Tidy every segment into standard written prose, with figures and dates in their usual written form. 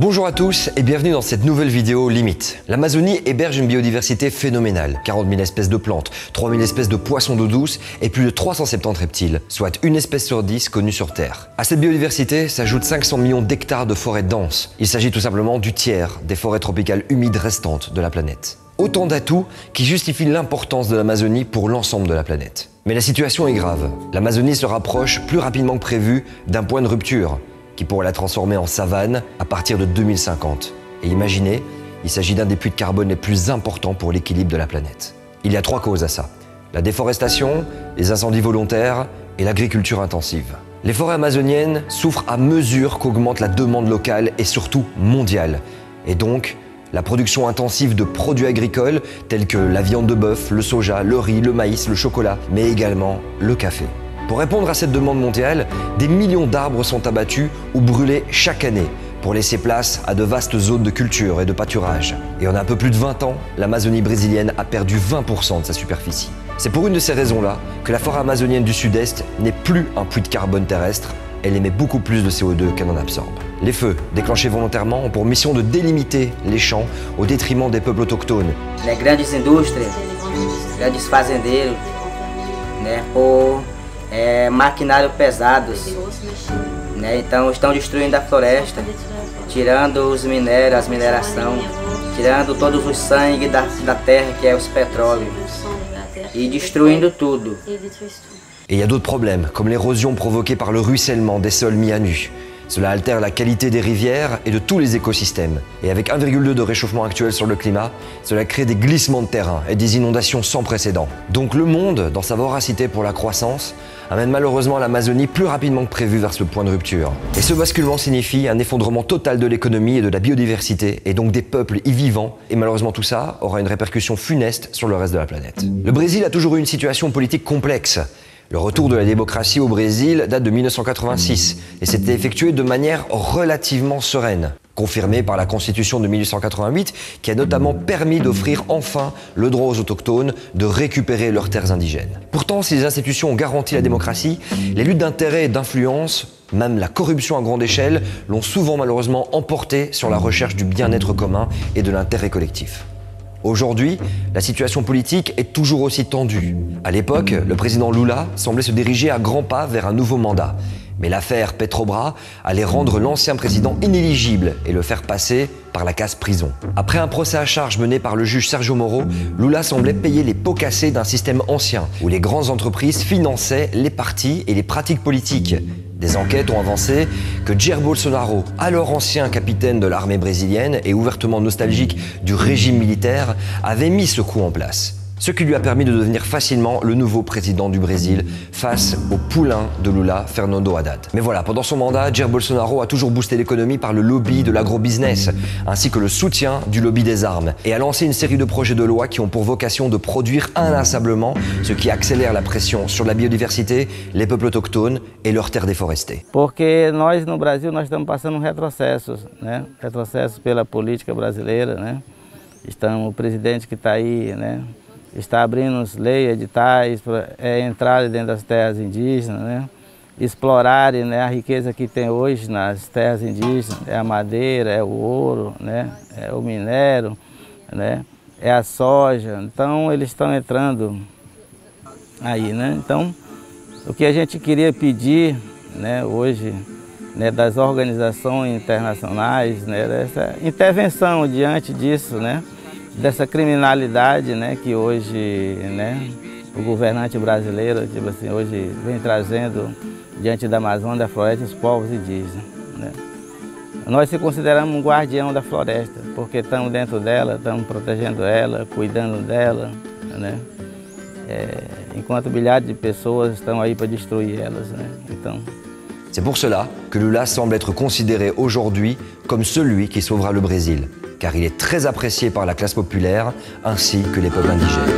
Bonjour à tous et bienvenue dans cette nouvelle vidéo limite. L'Amazonie héberge une biodiversité phénoménale, 40 000 espèces de plantes, 3 000 espèces de poissons d'eau douce et plus de 370 reptiles, soit une espèce sur 10 connue sur Terre. À cette biodiversité s'ajoutent 500 millions d'hectares de forêts denses. Il s'agit tout simplement du tiers des forêts tropicales humides restantes de la planète. Autant d'atouts qui justifient l'importance de l'Amazonie pour l'ensemble de la planète. Mais la situation est grave. L'Amazonie se rapproche plus rapidement que prévu d'un point de rupture qui pourrait la transformer en savane à partir de 2050. Et imaginez, il s'agit d'un des puits de carbone les plus importants pour l'équilibre de la planète. Il y a 3 causes à ça: la déforestation, les incendies volontaires et l'agriculture intensive. Les forêts amazoniennes souffrent à mesure qu'augmente la demande locale et surtout mondiale. Et donc, la production intensive de produits agricoles tels que la viande de bœuf, le soja, le riz, le maïs, le chocolat, mais également le café. Pour répondre à cette demande mondiale, des millions d'arbres sont abattus ou brûlés chaque année pour laisser place à de vastes zones de culture et de pâturage. Et en un peu plus de 20 ans, l'Amazonie brésilienne a perdu 20% de sa superficie. C'est pour une de ces raisons-là que la forêt amazonienne du Sud-Est n'est plus un puits de carbone terrestre, elle émet beaucoup plus de CO2 qu'elle en absorbe. Les feux, déclenchés volontairement, ont pour mission de délimiter les champs au détriment des peuples autochtones. Les grandes indústrias, grandes fazendeiros, por maquinários pesados, então estão destruindo a floresta, tirando os minérios, as mineração, tirando todos os sangue da terra que é os petróleos e destruindo tudo. Et il y a d'autres problèmes, comme l'érosion provoquée par le ruissellement des sols mis à nu. Cela altère la qualité des rivières et de tous les écosystèmes. Et avec 1,2 de réchauffement actuel sur le climat, cela crée des glissements de terrain et des inondations sans précédent. Donc le monde, dans sa voracité pour la croissance, amène malheureusement l'Amazonie plus rapidement que prévu vers ce point de rupture. Et ce basculement signifie un effondrement total de l'économie et de la biodiversité, et donc des peuples y vivants. Et malheureusement tout ça aura une répercussion funeste sur le reste de la planète. Le Brésil a toujours eu une situation politique complexe. Le retour de la démocratie au Brésil date de 1986 et s'était effectué de manière relativement sereine, confirmée par la Constitution de 1888 qui a notamment permis d'offrir enfin le droit aux autochtones de récupérer leurs terres indigènes. Pourtant, si les institutions ont garanti la démocratie, les luttes d'intérêt et d'influence, même la corruption à grande échelle, l'ont souvent malheureusement emporté sur la recherche du bien-être commun et de l'intérêt collectif. Aujourd'hui, la situation politique est toujours aussi tendue. À l'époque, le président Lula semblait se diriger à grands pas vers un nouveau mandat. Mais l'affaire Petrobras allait rendre l'ancien président inéligible et le faire passer par la case prison. Après un procès à charge mené par le juge Sergio Moro, Lula semblait payer les pots cassés d'un système ancien où les grandes entreprises finançaient les partis et les pratiques politiques. Des enquêtes ont avancé que Jair Bolsonaro, alors ancien capitaine de l'armée brésilienne et ouvertement nostalgique du régime militaire, avait mis ce coup en place. Ce qui lui a permis de devenir facilement le nouveau président du Brésil face au poulain de Lula, Fernando Haddad. Mais voilà, pendant son mandat, Jair Bolsonaro a toujours boosté l'économie par le lobby de l'agrobusiness, ainsi que le soutien du lobby des armes, et a lancé une série de projets de loi qui ont pour vocation de produire inlassablement, ce qui accélère la pression sur la biodiversité, les peuples autochtones et leurs terres déforestées. Porque nós no Brasil nós estamos passando retrocessos, né? Retrocessos pela política brasileira, né? O presidente que está aí, né? Está abrindo leis, editais para entrarem dentro das terras indígenas, né? Explorarem, né, a riqueza que tem hoje nas terras indígenas, é a madeira, é o ouro, né, é o minério, né, é a soja. Então eles estão entrando aí, né? Então o que a gente queria pedir, né, hoje, né, das organizações internacionais, né, dessa intervenção diante disso, né, dessa criminalidade, né, que hoje, né, o governante brasileiro, tipo assim, hoje vem trazendo diante da Amazônia, da floresta, os povos indígenas, né. Nós se consideramos um guardião da floresta, porque estamos dentro dela, estamos protegendo ela, cuidando dela, né, enquanto milhares de pessoas estão aí para destruir elas, né, então. C'est pour cela que Lula semble être considéré aujourd'hui comme celui qui sauvera le Brésil, car il est très apprécié par la classe populaire ainsi que les peuples indigènes.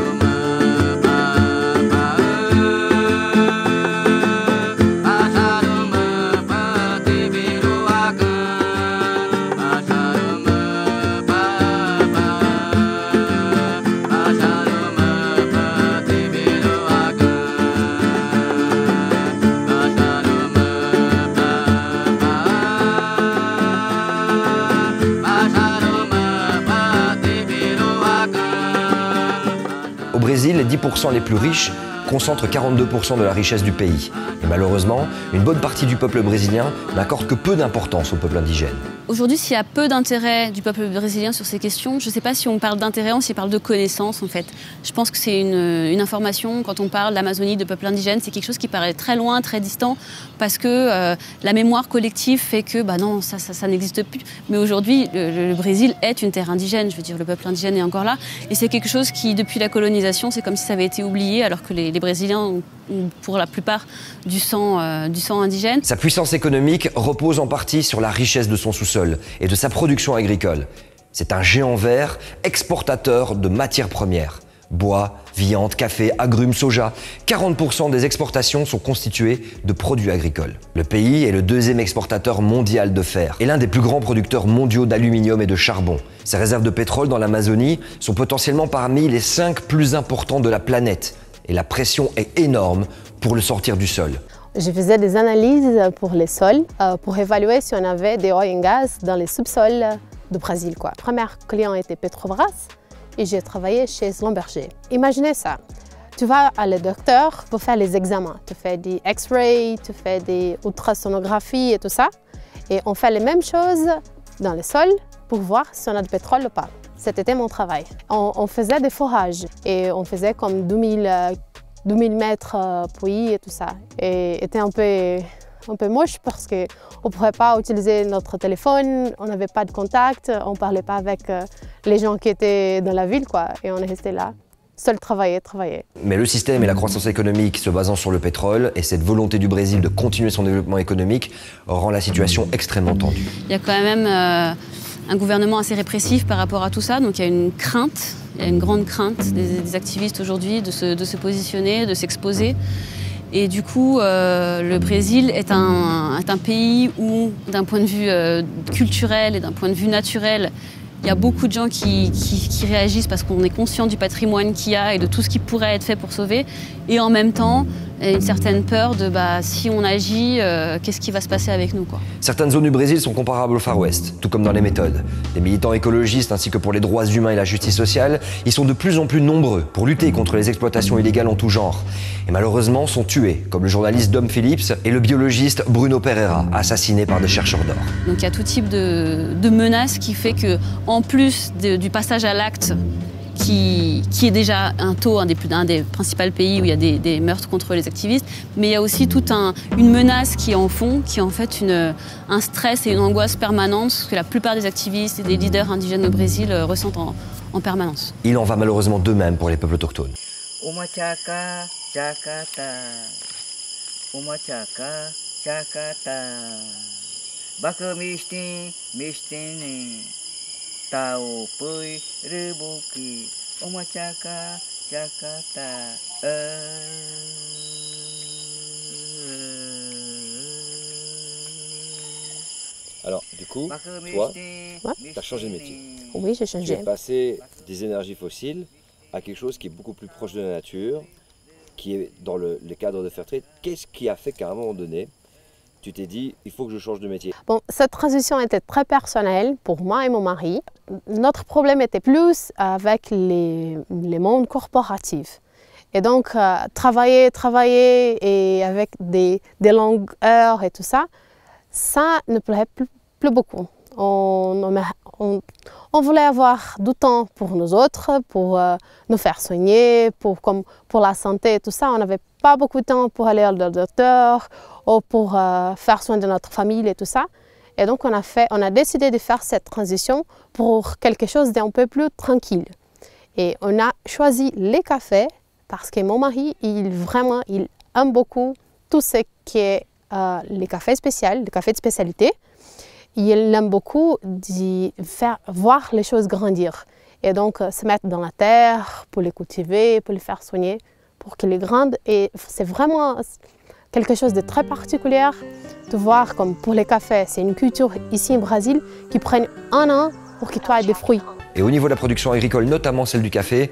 Brésil, les 10% les plus riches concentrent 42% de la richesse du pays. Et malheureusement, une bonne partie du peuple brésilien n'accorde que peu d'importance au peuple indigène. Aujourd'hui, s'il y a peu d'intérêt du peuple brésilien sur ces questions, je ne sais pas si on parle d'intérêt ou si on parle de connaissance en fait. Je pense que c'est une information, quand on parle d'Amazonie, de peuple indigène, c'est quelque chose qui paraît très loin, très distant, parce que la mémoire collective fait que non, ça n'existe plus. Mais aujourd'hui, le Brésil est une terre indigène, je veux dire, le peuple indigène est encore là. Et c'est quelque chose qui, depuis la colonisation, c'est comme si ça avait été oublié, alors que les Brésiliens ont pour la plupart du sang indigène. Sa puissance économique repose en partie sur la richesse de son sous-sol et de sa production agricole. C'est un géant vert exportateur de matières premières. Bois, viande, café, agrumes, soja. 40% des exportations sont constituées de produits agricoles. Le pays est le deuxième exportateur mondial de fer et l'un des plus grands producteurs mondiaux d'aluminium et de charbon. Ses réserves de pétrole dans l'Amazonie sont potentiellement parmi les 5 plus importants de la planète. Et la pression est énorme pour le sortir du sol. Je faisais des analyses pour les sols, pour évaluer si on avait des oil and gas dans les sous-sols du Brésil. Le premier client était Petrobras et j'ai travaillé chez Schlumberger. Imaginez ça, tu vas à le docteur pour faire les examens. Tu fais des X-rays, tu fais des ultrasonographies et tout ça. Et on fait les mêmes choses dans les sols pour voir si on a du pétrole ou pas. C'était mon travail. On faisait des forages et on faisait comme 2000 mètres puits et tout ça. Et c'était un peu moche parce qu'on ne pouvait pas utiliser notre téléphone, on n'avait pas de contact, on ne parlait pas avec les gens qui étaient dans la ville, quoi. Et on est resté là, seul travailler. Mais le système et la croissance économique se basant sur le pétrole et cette volonté du Brésil de continuer son développement économique rend la situation extrêmement tendue. Il y a quand même un gouvernement assez répressif par rapport à tout ça, donc il y a une crainte, il y a une grande crainte des activistes aujourd'hui de se positionner, de s'exposer. Et du coup, le Brésil est un pays où, d'un point de vue culturel et d'un point de vue naturel, il y a beaucoup de gens qui réagissent parce qu'on est conscient du patrimoine qu'il y a et de tout ce qui pourrait être fait pour sauver. Et en même temps, une certaine peur de si on agit, qu'est-ce qui va se passer avec nous, quoi. Certaines zones du Brésil sont comparables au Far West, tout comme dans les méthodes. Les militants écologistes ainsi que pour les droits humains et la justice sociale, ils sont de plus en plus nombreux pour lutter contre les exploitations illégales en tout genre. Et malheureusement sont tués, comme le journaliste Dom Phillips et le biologiste Bruno Pereira, assassinés par des chercheurs d'or. Donc il y a tout type de menaces qui fait que, en plus du passage à l'acte, qui est déjà un taux, un des principaux pays où il y a des meurtres contre les activistes, mais il y a aussi toute une menace qui est en fond, qui est en fait un stress et une angoisse permanente que la plupart des activistes et des leaders indigènes au Brésil ressentent en permanence. Il en va malheureusement de même pour les peuples autochtones. Alors, du coup, toi, tu as changé de métier. Oui, j'ai changé. Tu es passé des énergies fossiles à quelque chose qui est beaucoup plus proche de la nature, qui est dans le cadre de Fairtrade. Qu'est-ce qui a fait qu'à un moment donné, tu t'es dit, il faut que je change de métier? Bon, cette transition était très personnelle pour moi et mon mari. Notre problème était plus avec les mondes corporatifs. Et donc, travailler et avec des longues heures et tout ça, ça ne plaît plus beaucoup. On voulait avoir du temps pour nous autres, pour nous faire soigner, pour la santé et tout ça. On n'avait pas beaucoup de temps pour aller au docteur ou pour faire soin de notre famille et tout ça. Et donc, on a décidé de faire cette transition pour quelque chose d'un peu plus tranquille. Et on a choisi les cafés parce que mon mari, il aime beaucoup tout ce qui est les cafés spéciaux, les cafés de spécialité. Il aime beaucoup voir les choses grandir. Et donc, se mettre dans la terre pour les cultiver, pour les faire soigner, pour qu'ils grandent. Et c'est vraiment quelque chose de très particulier de voir comme pour les cafés, c'est une culture ici au Brésil qui prend 1 an pour qu'ils soient des fruits. Et au niveau de la production agricole, notamment celle du café,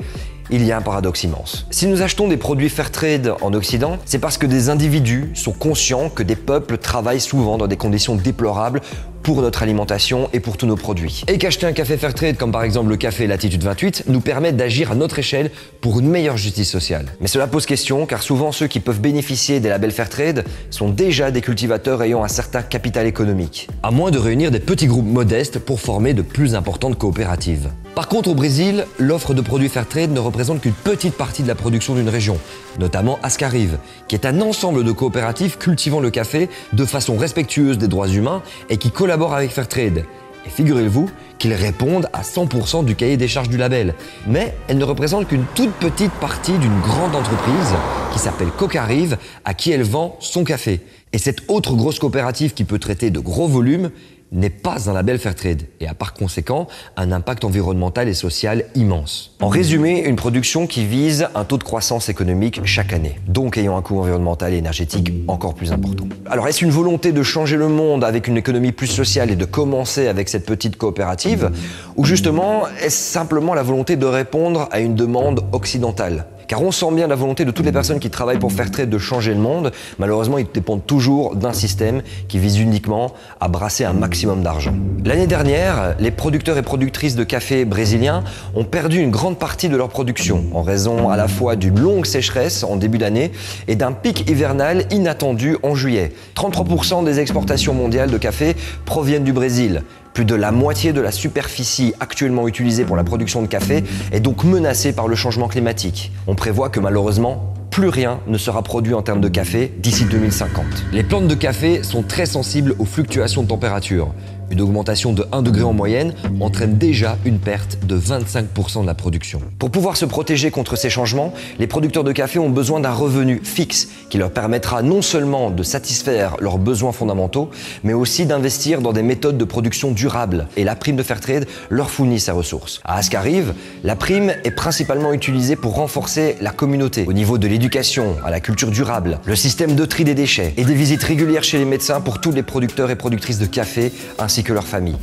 il y a un paradoxe immense. Si nous achetons des produits Fairtrade en Occident, c'est parce que des individus sont conscients que des peuples travaillent souvent dans des conditions déplorables pour notre alimentation et pour tous nos produits. Et qu'acheter un café Fairtrade, comme par exemple le café Latitude 28, nous permet d'agir à notre échelle pour une meilleure justice sociale. Mais cela pose question, car souvent ceux qui peuvent bénéficier des labels Fairtrade sont déjà des cultivateurs ayant un certain capital économique, à moins de réunir des petits groupes modestes pour former de plus importantes coopératives. Par contre, au Brésil, l'offre de produits Fairtrade ne représente qu'une petite partie de la production d'une région, notamment Ascarive, qui est un ensemble de coopératives cultivant le café de façon respectueuse des droits humains et qui collaborent avec Fairtrade. Et figurez-vous qu'ils répondent à 100% du cahier des charges du label. Mais elles ne représentent qu'une toute petite partie d'une grande entreprise qui s'appelle Cocarive, à qui elle vend son café. Et cette autre grosse coopérative qui peut traiter de gros volumes n'est pas un label Fairtrade et a par conséquent un impact environnemental et social immense. En résumé, une production qui vise un taux de croissance économique chaque année, donc ayant un coût environnemental et énergétique encore plus important. Alors est-ce une volonté de changer le monde avec une économie plus sociale et de commencer avec cette petite coopérative, ou justement est-ce simplement la volonté de répondre à une demande occidentale ? Car on sent bien la volonté de toutes les personnes qui travaillent pour Fairtrade de changer le monde. Malheureusement, ils dépendent toujours d'un système qui vise uniquement à brasser un maximum d'argent. L'année dernière, les producteurs et productrices de café brésiliens ont perdu une grande partie de leur production en raison à la fois d'une longue sécheresse en début d'année et d'un pic hivernal inattendu en juillet. 33% des exportations mondiales de café proviennent du Brésil. Plus de la moitié de la superficie actuellement utilisée pour la production de café est donc menacée par le changement climatique. On prévoit que malheureusement, plus rien ne sera produit en termes de café d'ici 2050. Les plantes de café sont très sensibles aux fluctuations de température. Une augmentation de 1 degré en moyenne entraîne déjà une perte de 25% de la production. Pour pouvoir se protéger contre ces changements, les producteurs de café ont besoin d'un revenu fixe qui leur permettra non seulement de satisfaire leurs besoins fondamentaux, mais aussi d'investir dans des méthodes de production durables. Et la prime de Fairtrade leur fournit ces ressources. À Ascarive, la prime est principalement utilisée pour renforcer la communauté au niveau de l'éducation, à la culture durable, le système de tri des déchets et des visites régulières chez les médecins pour tous les producteurs et productrices de café ainsi que leur famille.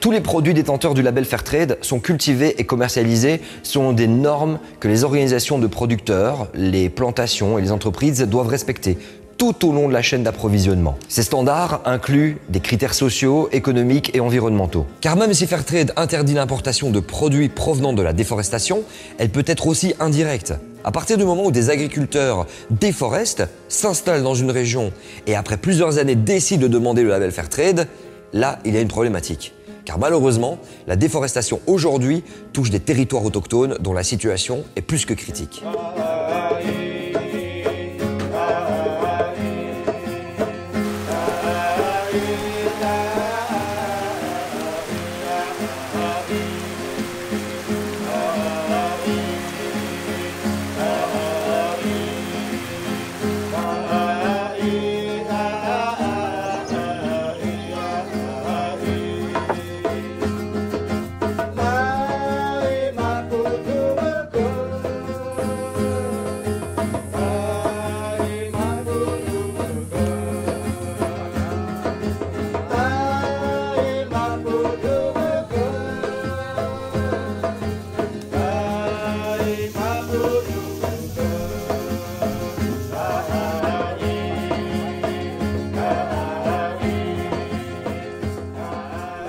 Tous les produits détenteurs du label Fairtrade sont cultivés et commercialisés selon des normes que les organisations de producteurs, les plantations et les entreprises doivent respecter tout au long de la chaîne d'approvisionnement. Ces standards incluent des critères sociaux, économiques et environnementaux. Car même si Fairtrade interdit l'importation de produits provenant de la déforestation, elle peut être aussi indirecte. À partir du moment où des agriculteurs déforestent, s'installent dans une région et après plusieurs années décident de demander le label Fairtrade, là il y a une problématique. Car malheureusement, la déforestation aujourd'hui touche des territoires autochtones dont la situation est plus que critique.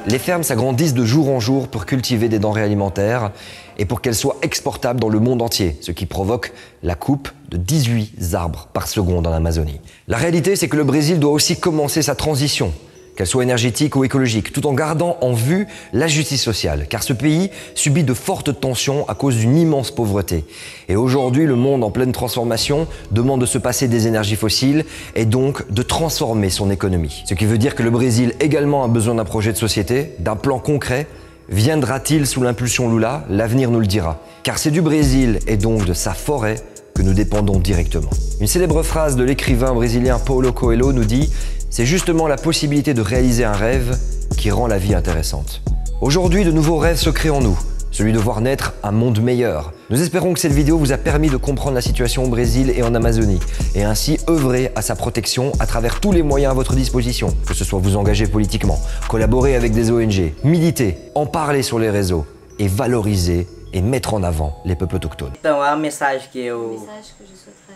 Les fermes s'agrandissent de jour en jour pour cultiver des denrées alimentaires et pour qu'elles soient exportables dans le monde entier, ce qui provoque la coupe de 18 arbres par seconde en Amazonie. La réalité, c'est que le Brésil doit aussi commencer sa transition, qu'elle soit énergétique ou écologique, tout en gardant en vue la justice sociale, car ce pays subit de fortes tensions à cause d'une immense pauvreté. Et aujourd'hui, le monde en pleine transformation demande de se passer des énergies fossiles et donc de transformer son économie. Ce qui veut dire que le Brésil également a besoin d'un projet de société, d'un plan concret. Viendra-t-il sous l'impulsion Lula? L'avenir nous le dira. Car c'est du Brésil et donc de sa forêt que nous dépendons directement. Une célèbre phrase de l'écrivain brésilien Paulo Coelho nous dit « C'est justement la possibilité de réaliser un rêve qui rend la vie intéressante ». Aujourd'hui, de nouveaux rêves se créent en nous. celui de voir naître un monde meilleur. Nous espérons que cette vidéo vous a permis de comprendre la situation au Brésil et en Amazonie, et ainsi œuvrer à sa protection à travers tous les moyens à votre disposition, que ce soit vous engager politiquement, collaborer avec des ONG, militer, en parler sur les réseaux, et valoriser et mettre en avant les peuples autochtones. Então, a mensagem que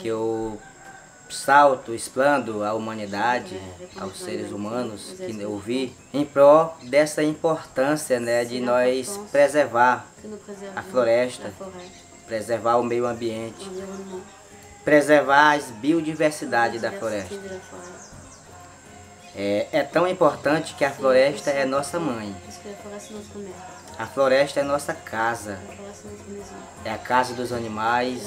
eu salto, explando à humanidade, aos seres humanos que eu vi, em prol dessa importância, né, de nós preservar a floresta, preservar o meio ambiente, preservar a biodiversidade da floresta. É tão importante que a floresta é nossa mãe. A floresta é nossa casa. É a casa dos animais,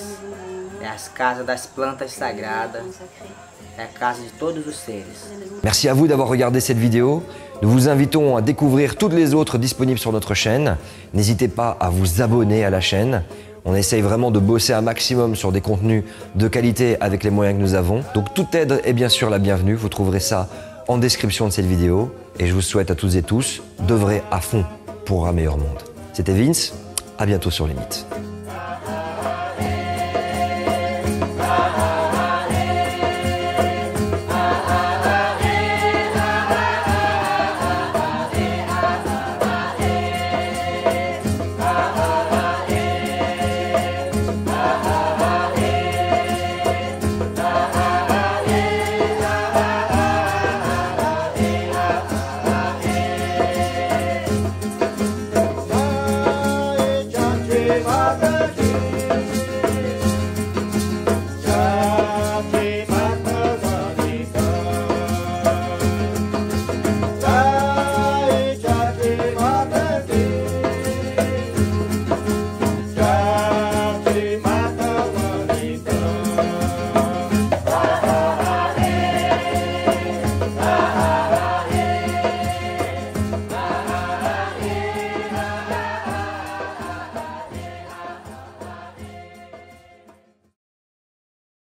é a casa das plantas sagradas, é a casa de todos os seres. Merci à vous d'avoir regardé cette vidéo. Nous vous invitons à découvrir toutes les autres disponibles sur notre chaîne. N'hésitez pas à vous abonner à la chaîne. On essaye vraiment de bosser un maximum sur des contenus de qualité avec les moyens que nous avons. Donc toute aide est bien sûr la bienvenue. Vous trouverez ça en description de cette vidéo. Et je vous souhaite à toutes et tous d'œuvrer à fond pour un meilleur monde. C'était Vince, à bientôt sur les mythes.